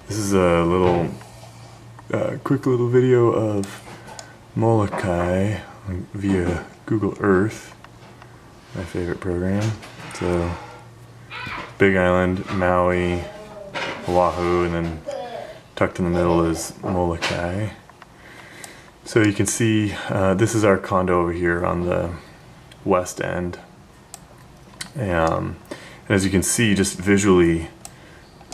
This is a little, quick little video of Molokai via Google Earth, my favorite program. So, Big Island, Maui, Oahu, and then tucked in the middle is Molokai. So you can see this is our condo over here on the west end. And as you can see, just visually,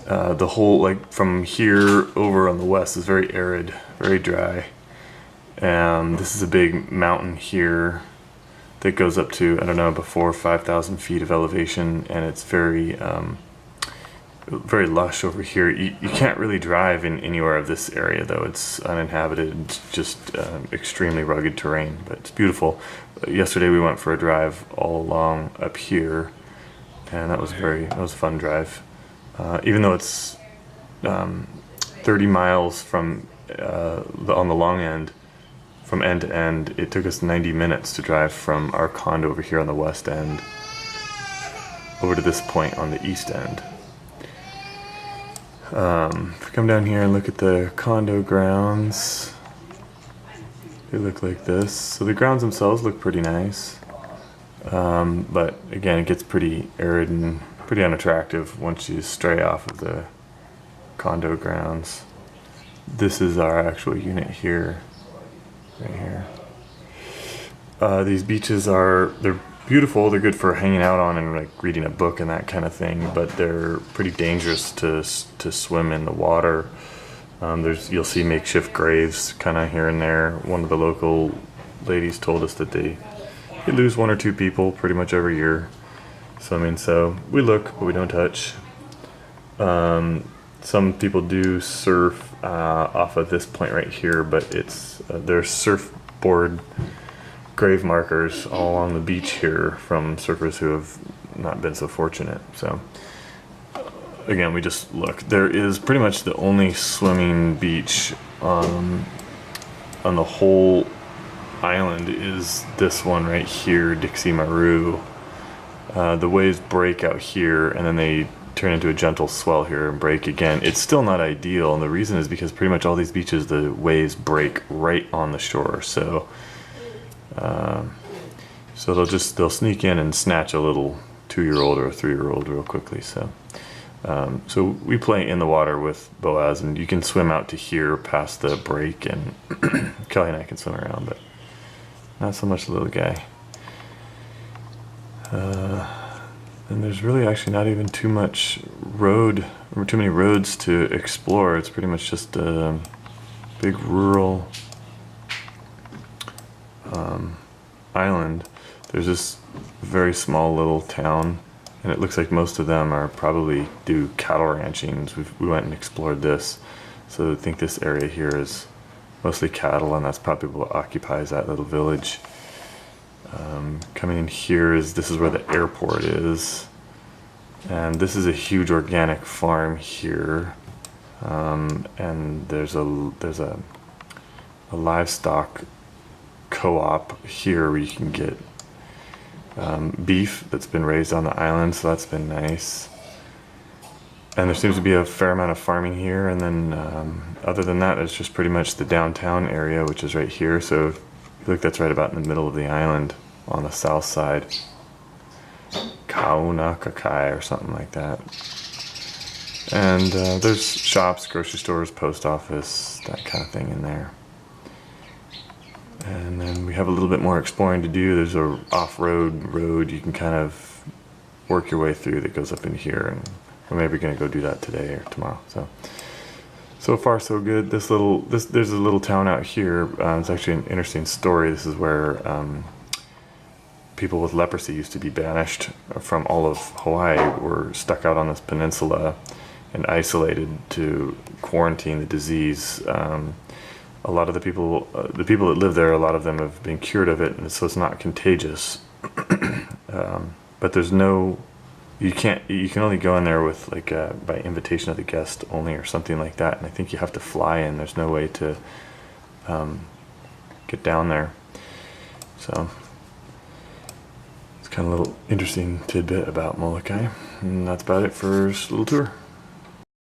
the whole, like from here over on the west, is very arid, very dry. And this is a big mountain here that goes up to, I don't know, about 4,000 or 5,000 feet of elevation, and it's very very lush over here. You can't really drive in anywhere of this area though. It's uninhabited, it's just extremely rugged terrain, but it's beautiful. Yesterday we went for a drive all along up here, and that was a fun drive. Even though it's 30 miles from on the long end, from end to end, it took us 90 minutes to drive from our condo over here on the west end over to this point on the east end. If we come down here and look at the condo grounds, they look like this. So the grounds themselves look pretty nice, but again, it gets pretty arid and pretty unattractive once you stray off of the condo grounds. This is our actual unit here, right here. These beaches they're beautiful, they're good for hanging out on and like reading a book and that kind of thing, but they're pretty dangerous to swim in the water. You'll see makeshift graves kind of here and there. One of the local ladies told us that they lose 1 or 2 people pretty much every year. So we look, but we don't touch. Some people do surf off of this point right here, but there's surfboard grave markers all along the beach here from surfers who have not been so fortunate. So again, we just look. There is pretty much the only swimming beach on the whole island is this one right here, Dixie Mar. The waves break out here and then they turn into a gentle swell here and break again. It's still not ideal, and the reason is because pretty much all these beaches, the waves break right on the shore. So they'll sneak in and snatch a little 2-year-old or a 3-year-old real quickly. So we play in the water with Boaz, and you can swim out to here past the break, and Kelly and I can swim around, but not so much the little guy. And there's really actually not even too much road, or too many roads to explore. It's pretty much just a big rural island. There's this very small little town, and it looks like most of them are probably do cattle ranching. We went and explored this, so I think this area here is mostly cattle, and that's probably what occupies that little village. Coming in here this is where the airport is, and this is a huge organic farm here, and there's a livestock co-op here where you can get beef that's been raised on the island, so that's been nice. And there seems to be a fair amount of farming here, and then other than that, it's just pretty much the downtown area, which is right here. So if you look, that's right about in the middle of the island on the south side. Kaunakakai or something like that. And there's shops, grocery stores, post office, that kind of thing in there. And then we have a little bit more exploring to do. There's a off-road road you can kind of work your way through that goes up in here, and we're maybe going to go do that today or tomorrow. So far so good. There's a little town out here. It's actually an interesting story. This is where people with leprosy used to be banished from all of Hawaii, were stuck out on this peninsula and isolated to quarantine the disease. A lot of the people that live there, a lot of them have been cured of it, and so it's not contagious. But there's you can only go in there with like by invitation of the guest only or something like that, and I think you have to fly in. There's no way to get down there. So it's kind of a little interesting tidbit about Molokai, and that's about it for this little tour.